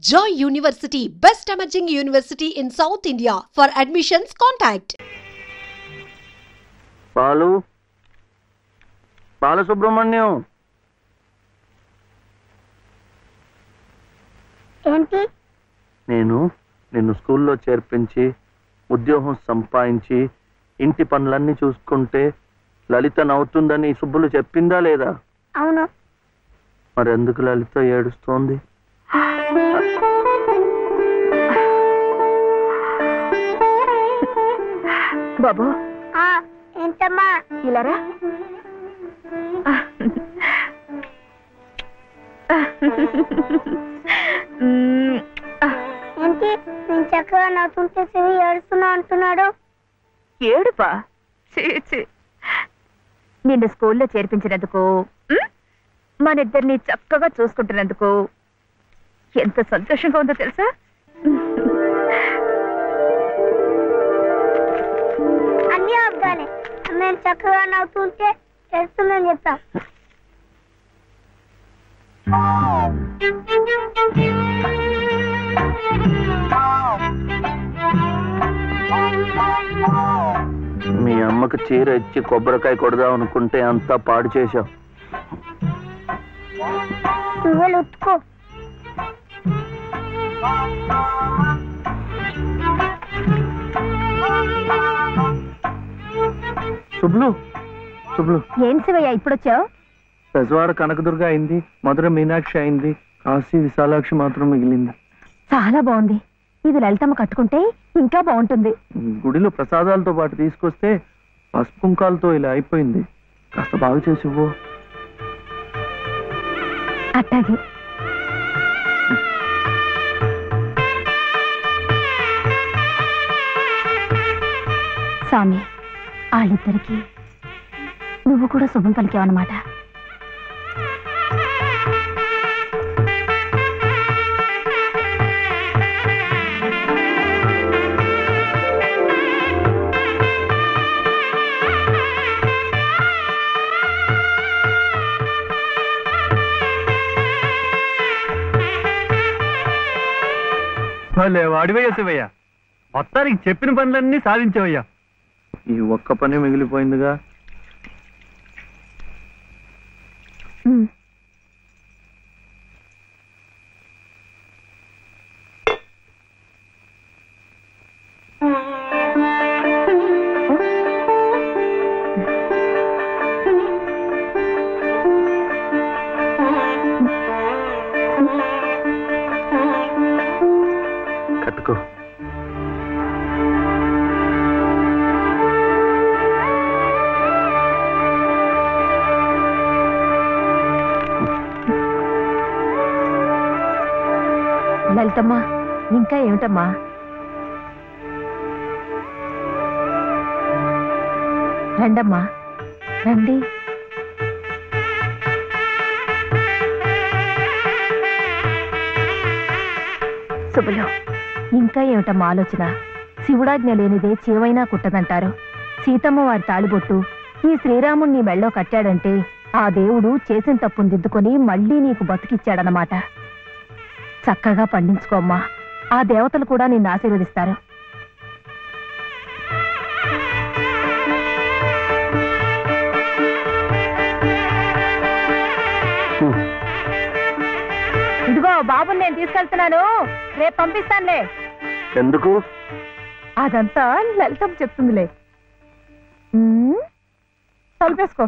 Joy University, best emerging university in South India. For admissions, contact. Balasubrahmanyam ఏంటి? నిన్ను స్కూల్లో చేర్పించి ఉద్యోగం సంపాదించి ఇంటి పనులన్నీ చూసుకుంటే లలిత నవ్వుతుందని సుబ్బులు చెప్పిందా లేదా? అవును. మరి ఎందుకు లలిత ఏడుస్తోంది? బాబు ఏంటమ్మా? ఇలారా. ఏంటి నేను చక్కగా నవ్వుతుంటే శివి ఏడుస్తున్నా అంటున్నాడు? ఏడుపా? నిన్ను స్కూల్లో చేర్పించినందుకు, మన ఇద్దరిని చక్కగా చూసుకుంటున్నందుకు ఎంత సంతోషంగా ఉందో తెలుసా? అన్నీ అబ్బాలే. నేను చక్కగా నవ్వుతుంటే ఏడుస్తుందని చెప్తా. మీ అమ్మకు చీర ఇచ్చి కొబ్బరికాయ కొడదాం అనుకుంటే అంతా పాడు చేశావు. నువ్వే ఉత్తుకో. శుభ్లు ఏం శివయ్య ఇప్పుడొచ్చావు? పెజవాడ కనకదుర్గ అయింది, మధుర మీనాక్షి అయింది, కాశీ విశాలాక్షి మాత్రం మిగిలింది. చాలా బాగుంది. ఇది లలితమ్మ కట్టుకుంటే ఇంకా బాగుంటుంది. గుడిలో ప్రసాదాలతో పాటు తీసుకొస్తే పసుపు కుంకాలతో ఇలా అయిపోయింది. కాస్త బాగు చేసి ఇవ్వు. అట్టాగే. స్వామి, వాళ్ళిద్దరికి నువ్వు కూడా శుభం పలికావన్నమాట. వాడివయ్యా శివయ్య, మొత్తానికి చెప్పిన పనులన్నీ సాధించవయ్యా. ఈ ఒక్క పని మిగిలిపోయిందిగా. కట్టుకో. లలితమ్మా, ఇంకా ఏమిటమ్మా? రండమ్మా, రండి. శుభలో, ఇంకా ఏమిటమ్మా ఆలోచన? శివుడాజ్ఞ లేనిదే చీవైనా కుట్టదంటారు. సీతమ్మ వారి తాళిబొట్టు ఈ శ్రీరాముణ్ణి మెళ్ళో కట్టాడంటే ఆ దేవుడు చేసిన తప్పును దిద్దుకొని మళ్ళీ నీకు బతికిచ్చాడనమాట. చక్కగా పండించుకోమ్మా, ఆ దేవతలు కూడా నిన్ను ఆశీర్వదిస్తారు. ఇదిగో బాబుని నేను తీసుకెళ్తున్నాను, రేపు పంపిస్తానులే. ఎందుకు? అదంతా లలితం చెప్తుందిలే. తలుపేసుకో.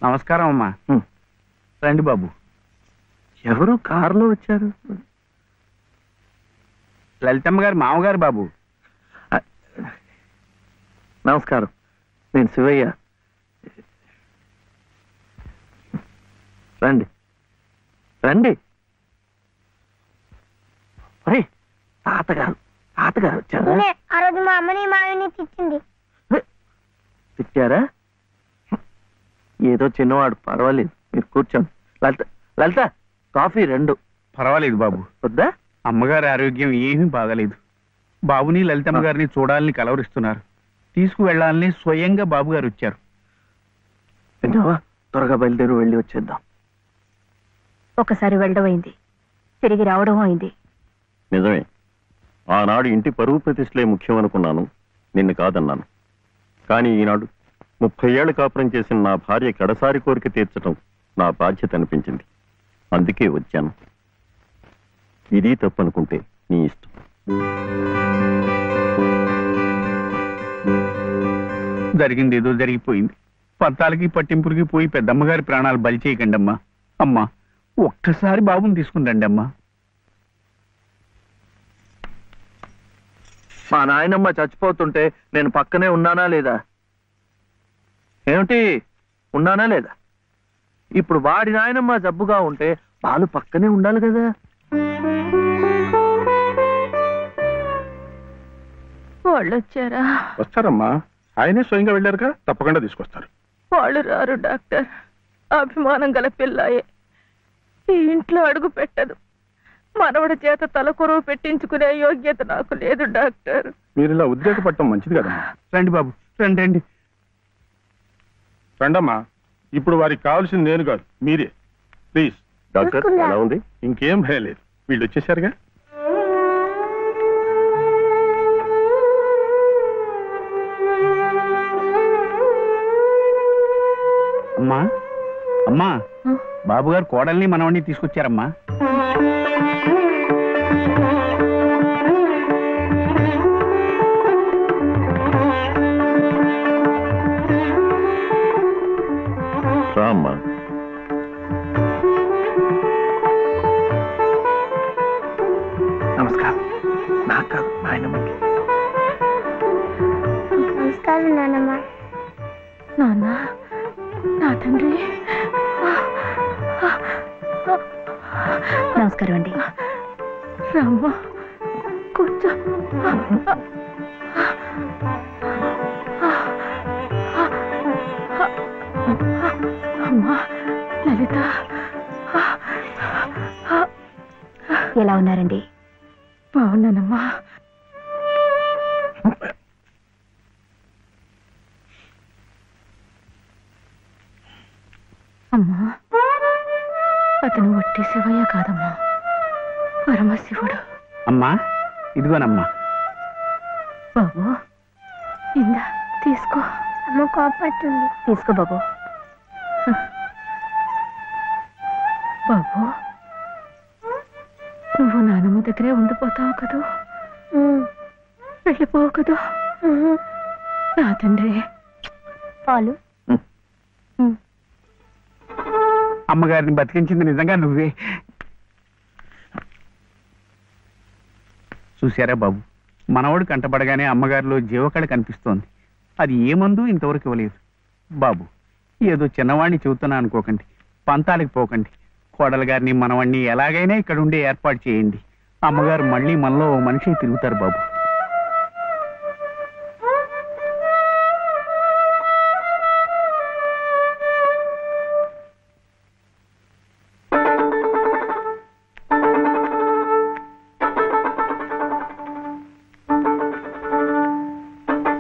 నమస్కారం అమ్మా. రండి బాబు. ఎవరు కారులో వచ్చారు? లలితమ్మ గారి మామగారు బాబు. నమస్కారం, నేను శివయ్య. రండి రండి. తాతగారు వచ్చారా? ఆ రోజు మా అమ్మని మావిని తిట్టింది. తిట్టారా? ఏదో చిన్నవాడు, పర్వాలేదు, మీరు కూర్చోండి. లలిత కాఫీ 2. పర్వాలేదు బాబు. వద్దా? అమ్మగారి ఆరోగ్యం ఏమీ బాగలేదు. బాబుని లలితమ్మ గారిని చూడాలని కలవరిస్తున్నారు. తీసుకువెళ్లాలని స్వయంగా బాబు గారు వచ్చారు. విన్నావా? త్వరగా బయలుదేరి వెళ్ళి వచ్చేద్దాం. ఒకసారి వెళ్ళడం అయింది, తిరిగి రావడం అయింది. నిజమే, ఆనాడు ఇంటి పరువు ప్రతిష్టలే ముఖ్యం అనుకున్నాను, నిన్ను కాదన్నాను. కానీ ఈనాడు 30 ఏళ్ల కాపురం చేసిన నా భార్య కడసారి కోరిక తీర్చడం నా బాధ్యత అనిపించింది. అందుకే వచ్చాను. ఇది తప్పనుకుంటే నీ ఇష్టం. జరిగింది ఏదో జరిగిపోయింది. పంతాలకి పట్టింపులకి పోయి పెద్దమ్మగారి ప్రాణాలు బలి చేయకండి అమ్మా. అమ్మా, ఒక్కసారి బాబుని తీసుకుని అమ్మా. మా నాయనమ్మ చచ్చిపోతుంటే నేను పక్కనే ఉన్నానా లేదా? ఏమిటి, ఉన్నానా లేదా? ఇప్పుడు వాడి నాయనమ్మ జబ్బుగా ఉంటే వాళ్ళు పక్కనే ఉండాలి కదా. వాళ్ళు వచ్చారా? వస్తారమ్మా, ఆయనే స్వయంగా వెళ్ళారుగా, తప్పకుండా తీసుకొస్తారు. వాళ్ళు రారు డాక్టర్. అభిమానం గల పిల్లాయే ఈ ఇంట్లో అడుగు పెట్టదు. మనవడి చేత తలకొరువు పెట్టించుకునే యోగ్యత నాకు లేదు డాక్టర్. మీరు ఇలా ఉద్రేకపడటం మంచిది కదమ్మా. రండి బాబు, రండి రండి. రండమ్మా, ఇప్పుడు వారికి కావాల్సింది నేను కాదు, మీరే. ప్లీజ్. డాక్టర్ ఎలా ఉంది? ఇంకేం భయం లేదు, వీళ్ళు వచ్చేసారుగా. అమ్మా అమ్మా, బాబు గారు కోడల్ని మనవడిని తీసుకొచ్చారమ్మా. రామ్మా. నమస్కారం. నాకు కాదు, నాయనమ్మకి. నమస్కారం నాన్నమ్మ. నాన్న, నా తండ్రి. నమస్కారం అండి. రామ్మ, కూర్చో. అమ్మా లలిత, ఎలా ఉన్నారండి? బాగున్నానమ్మా. అమ్మా, అతను ఒట్టి శివయ్య కాదమ్మా, పరమశివుడు. అమ్మా, ఇదిగోనమ్మా. బాబు, ఇందా తీసుకో. అమ్మ కోపడుతుంది. తీసుకో బాబు. బాబు, నువ్వు నానమ్మ దగ్గరే ఉండిపోతావు కదూ, వెళ్ళిపోవు కదూ. నా తండ్రి. పాలు. అమ్మగారిని బతికించింది నిజంగా నువ్వే. చూశారా బాబు, మనవడు కంటపడగానే అమ్మగారిలో జీవకళ కనిపిస్తోంది. అది ఏమందు ఇంతవరకు ఇవ్వలేదు. బాబు, ఏదో చిన్నవాడిని చెబుతున్నా అనుకోకండి, పంతాలకు పోకండి. కోడల గారిని మనవాడిని ఎలాగైనా ఇక్కడ ఉండే ఏర్పాటు చేయండి. అమ్మగారు మళ్ళీ మనలో ఓ మనిషి తిరుగుతారు బాబు.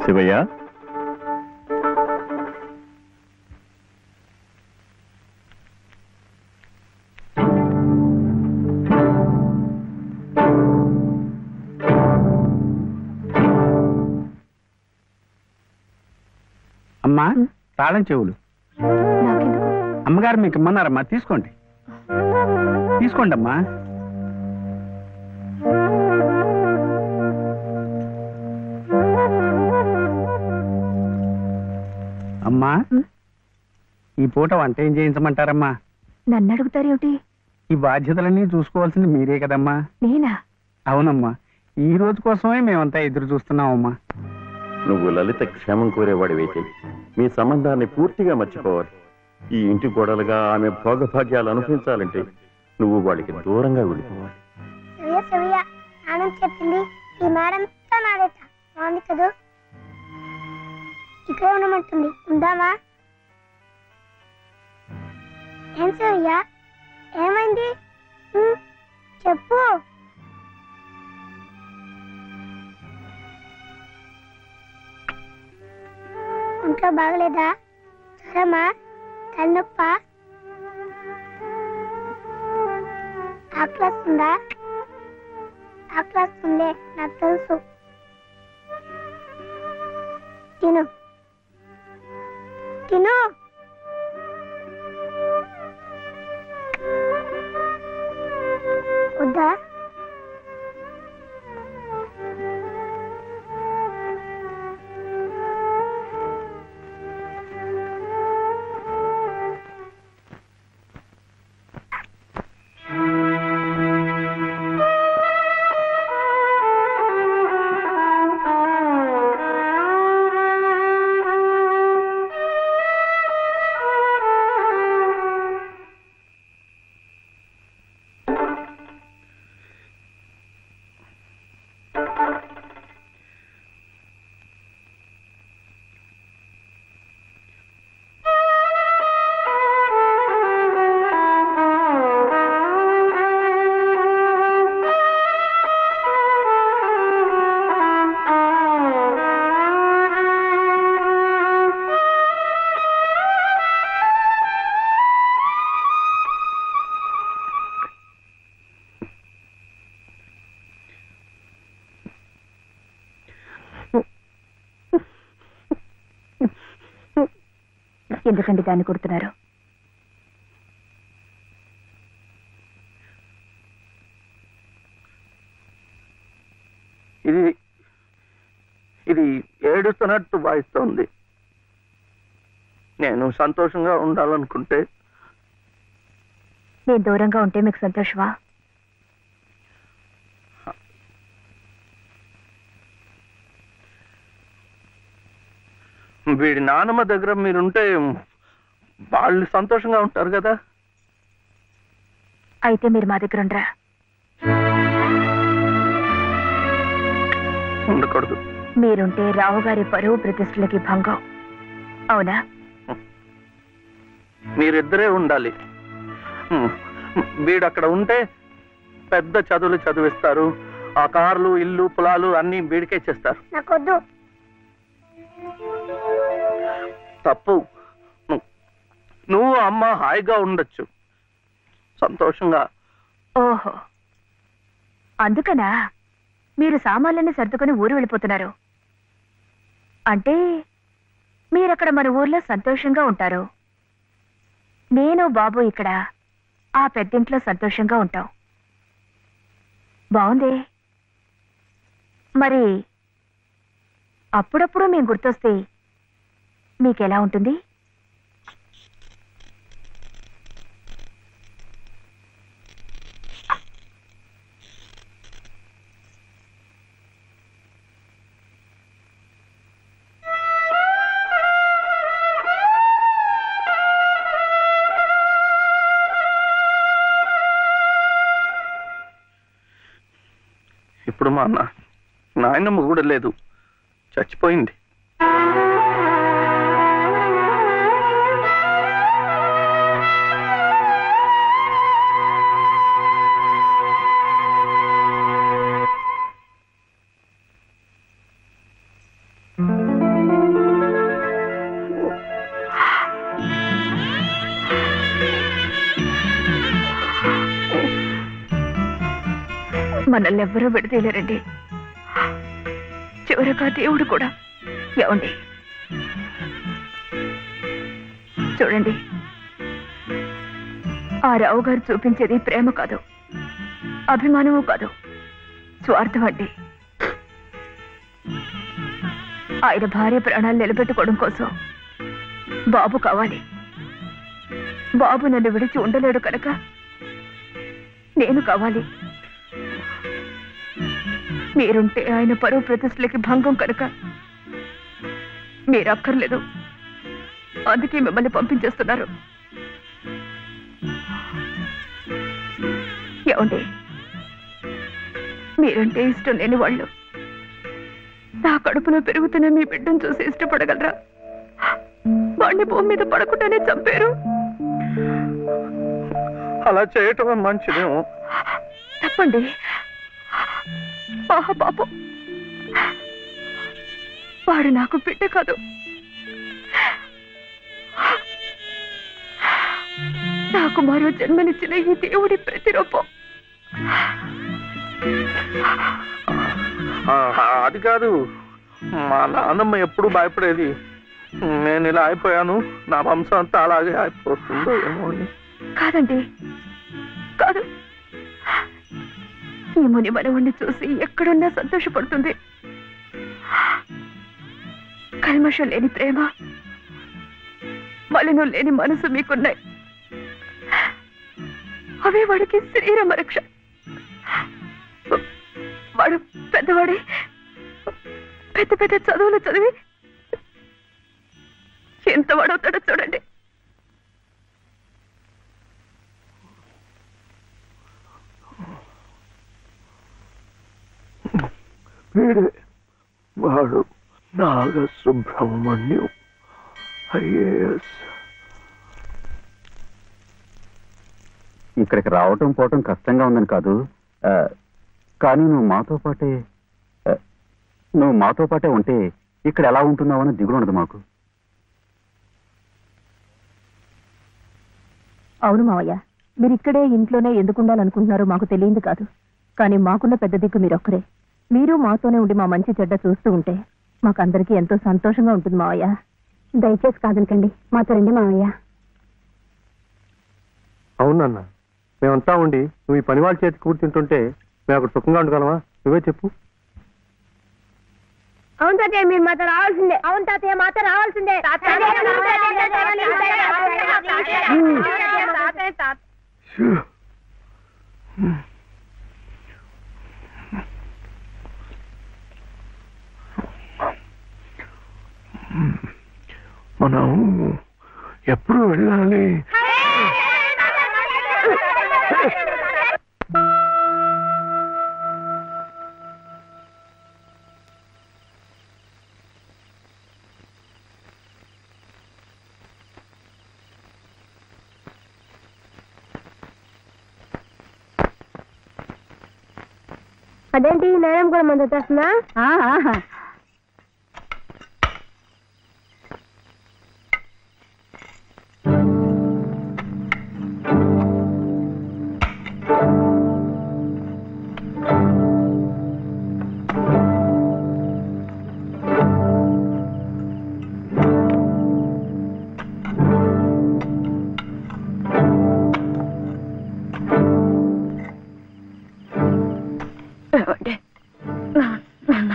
శివయ్య, అమ్మా, తాళం చెవులు. అమ్మగారు మీకు ఇమ్మన్నారమ్మా, తీసుకోండి. తీసుకోండి అమ్మా. అమ్మా, ఈ పూట వంట ఏం చేయించమంటారమ్మా? నన్ను అడుగుతారేమిటి? ఈ బాధ్యతలన్నీ చూసుకోవాల్సింది మీరే కదమ్మా. నేనా? అవునమ్మా, ఈ రోజు కోసమే మేమంతా ఎదురు చూస్తున్నామమ్మా. నువ్వు లలిత క్షేమం కోరేవాడివైతే మీ సంబంధాన్ని పూర్తిగా మర్చిపోవాలి. ఈ ఇంటి గోడలుగా ఆమె భోగభాగ్యాలు అనుభవించాలంటే నువ్వు వాళ్ళకి దూరంగా వెళ్ళిపోవాలి. సవ్య సవ్య నాన్న చెప్పింది ఈ మేడం నాడేట బాగుంది కదా, ఇక్కడే ఉండమంటుంది. ఉందామా? ఏం సవ్య, ఏమైంది? చెప్పు. ఇంట్లో బాగలేదా? జ్వరమా? తలనొప్ప? ఆకలిస్తుందా? ఆకలిస్తుందే, నాకు తెలుసు. తిను తిను. వద్దా? ఎందుకండి దాన్ని కొడుతున్నారు? ఇది ఇది ఏడుస్తున్నట్టు భావిస్తోంది. నేను సంతోషంగా ఉండాలనుకుంటే నేను దూరంగా ఉంటే మీకు సంతోషమా? వీడి నాన్నమ్మ దగ్గర మీరుంటే వాళ్ళు సంతోషంగా ఉంటారు కదా. అయితే మీరు మా దగ్గర ఉండరా? ఉండకూడదు. మీరుంటే రావు గారి పరువు ప్రతిష్టలకి భంగం. అవునా? మీరిద్దరే ఉండాలి. వీడు అక్కడ ఉంటే పెద్ద చదువులు చదివిస్తారు. ఆ కార్లు, ఇల్లు, పొలాలు అన్ని వీడికే చేస్తారు. నాకొద్దు. తప్పు. నువ్వు అమ్మ హాయిగా ఉండొచ్చు, సంతోషంగా. ఓహో, అందుకనా మీరు సామాన్లన్నీ సర్దుకొని ఊరు వెళ్ళిపోతున్నారు? అంటే మీరక్కడ మన ఊర్లో సంతోషంగా ఉంటారు, నేను బాబు ఇక్కడ ఆ పెద్దింట్లో సంతోషంగా ఉంటాం. బాగుంది. మరి అప్పుడప్పుడు మేము గుర్తొస్తే మీకెలా ఉంటుంది? ఇప్పుడు మా నాయనమ్మ కూడా లేదు, చచ్చిపోయింది. మనల్ని ఎవ్వరూ విడదీయలేరండి, చివరగా దేవుడు కూడా. ఏమండి చూడండి, ఆ రావు గారు చూపించేది ప్రేమ కాదు, అభిమానము కాదు, స్వార్థం అండి. ఆయన భార్య ప్రాణాలు నిలబెట్టుకోవడం కోసం బాబు కావాలి, బాబు నన్ను విడిచి ఉండలేడు కనుక నేను కావాలి. మీరుంటే ఆయన పరువు ప్రతిష్టలకి భంగం కనుక మీరు అక్కర్లేదు. అందుకే మిమ్మల్ని పంపించేస్తున్నారు. ఏమండి, మీరంటే ఇష్టం లేని వాళ్ళు నా కడుపులో పెరుగుతున్న మీ బిడ్డను చూసి ఇష్టపడగలరా? వాడిని భూమి మీద పడకుండానే చంపారు. అలా చేయటం మంచిదేమో. తప్పండి. పాపం, వాడు నాకు బిడ్డ కాదు. నాకు మరో జన్మనిచ్చిన ఈ దేవుడి ప్రతిరూపం. అది కాదు, మా నాన్నమ్మ ఎప్పుడు భయపడేది. నేను ఇలా అయిపోయాను, నా వంశం అంతా అలాగే అయిపోతుందో ఏమో అని. కాదండి, కాదు. ఈ ముని మనవుణ్ణి చూసి ఎక్కడున్నా సంతోషపడుతుంది. కల్మషం లేని ప్రేమ, మలినం లేని మనసు మీకున్నాయి. అవే వాడికి శరీరం రక్ష. వాడు పెద్దవాడి పెద్ద పెద్ద చదువులు చదివి ఎంత వాడవుతాడో చూడండి. వాడు నాగసుబ్రహ్మణ్యం ఐఏఎస్. ఇక్కడికి రావటం పోవటం కష్టంగా ఉందని కాదు, కానీ నువ్వు మాతో పాటే ఉంటే ఇక్కడ ఎలా ఉంటున్నావు అని దిగులు ఉండదు మాకు. అవును మావయ్య, మీరు ఇక్కడే ఇంట్లోనే ఎందుకు ఉండాలనుకుంటున్నారో మాకు తెలియంది కాదు. కానీ మాకున్న పెద్ద దిక్కు మీరొక్కరే. మీరు మాతోనే ఉండి మా మంచి చెడ్డ చూస్తూ ఉంటే మాకందరికీ ఎంతో సంతోషంగా ఉంటుంది మావయ్య. దయచేసి కాదనకండి, మాతో రండి మావయ్య. అవునన్నా, మేమంతా ఉండి నువ్వు ఈ పని వాళ్ళ చేతి కూర్చుంటుంటే మేము అక్కడ సుఖంగా ఉండగలమా? నువ్వే చెప్పు. అవును తాతయ్య, మీరు మాతో రావాల్సిందే. అవును తాతయ్య, మాతో రావాల్సిందే. మనం ఎప్పుడు వెళ్ళాలి? అదేంటి, నేనేం కూడా మంది వచ్చేస్తున్నా?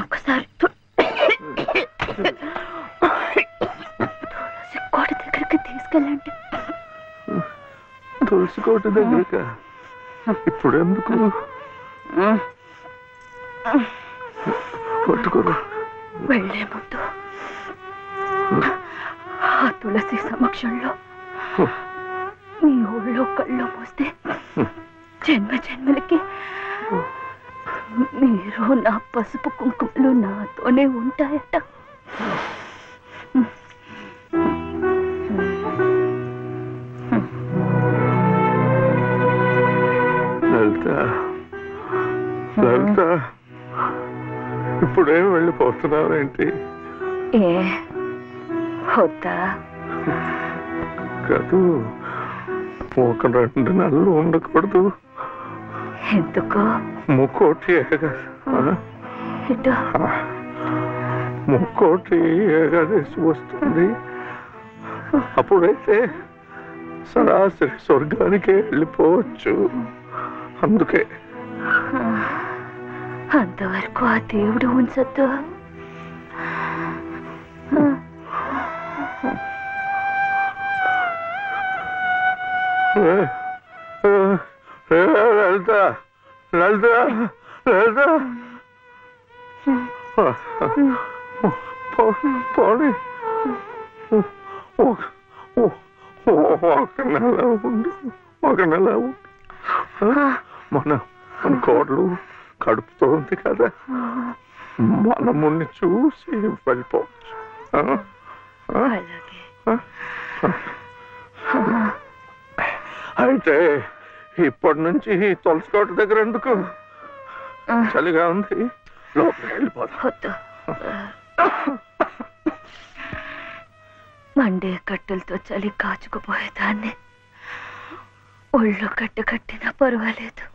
ఒక్కసారి కోట దగ్గరికి తీసుకెళ్ళండి. తులసి కోట దగ్గరక ఇప్పుడు ఎందుకు? పట్టుకోరు. వెళ్లే ముందు ఆ తులసి సమక్షంలో మీ ఊళ్ళో కళ్ళు మూస్తే జన్మ జన్మలకి మీరు నా పసుపు కుంకుమలు నాతోనే ఉంటాయట. లలిత, ఇప్పుడేం వెళ్ళిపోతున్నావేంటి? వద్దా? కాదు, ఒక 2 నెలలు ఉండకూడదు. ఎందుకు? ముక్కోటి ముక్కోటి ఏకాదశి వస్తుంది. అప్పుడైతే సరాసరి స్వర్గానికే వెళ్ళిపోవచ్చు. అందుకే అంతవరకు ఆ దేవుడు ఉంచద్దు. లలిత లలిత లలిత పోనీ ఒక నెల ఉండి మన కోడలు కడుపుతో ఉంది కదా, మనముని చూసి వెళ్ళిపోవచ్చు. అయితే ఇప్పటి నుంచి తులసికోట దగ్గర ఎందుకు? చలిగా ఉంది, లోపలికి వెళ్ళిపోతా. మండే కట్టెలతో చలి కాచుకుపోయేదాన్ని. ఒళ్ళు కట్టినా పర్వాలేదు,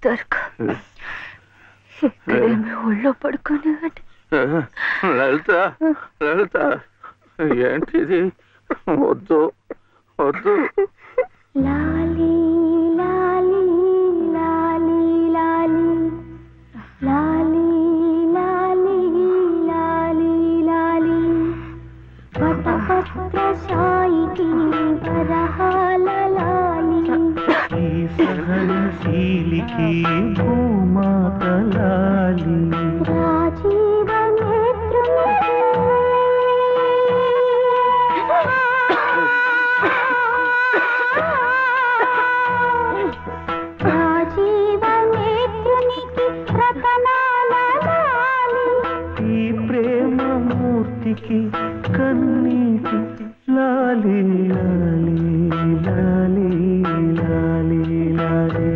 దొరక ఇక్కడేమి ఒళ్ళో పడుకోనివ్వండి. లలిత లలిత ఏంటిది? వద్దు వద్దు. లాలి లాలి లాలి లాలి లాలి లాలి లాలి లాలి వటపత్ర సాయికి వరహాల లాలి సహనశీలికి భూమాత లాలి రాజీవ నేత్రునికి రతనాల లాలి ఈ ప్రేమ మూర్తికి కన్నీటి లాలి లాలి లాలి లాలి లాలి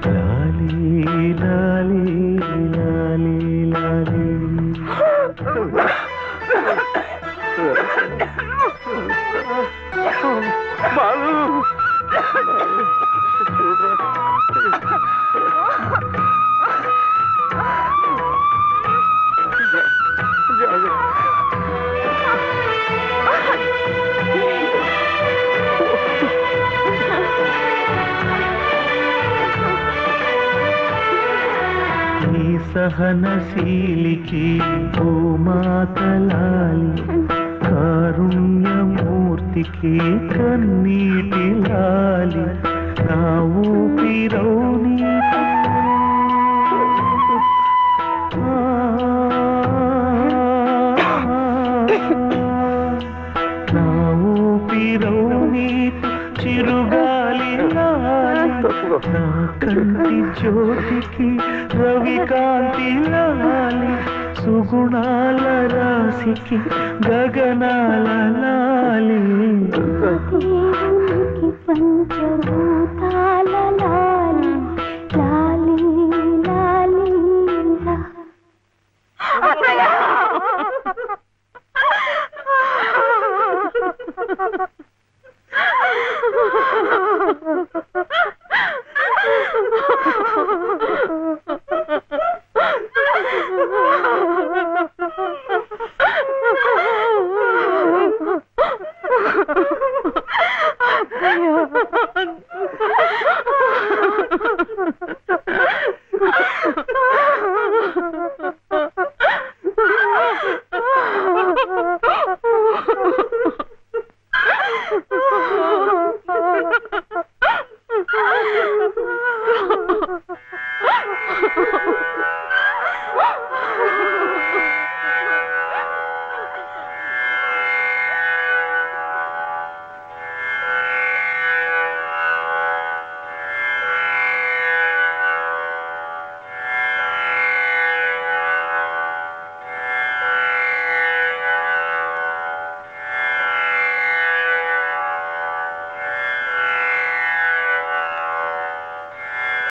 లాలి లాలి లాలి లాలి. బాలు ఈ సహనశీలికి భూమాత లాలి కారుణ్యమూర్తికి కన్నీటి లాలి నా ఊపిరౌని నా ఊపిరౌని చిరుగాలి లాలి నా కంటి జ్యోతికి రవికాంతి లాలి సుగుణాల రాశికి గగనాల లాలి దేవునికి పంచభూతాల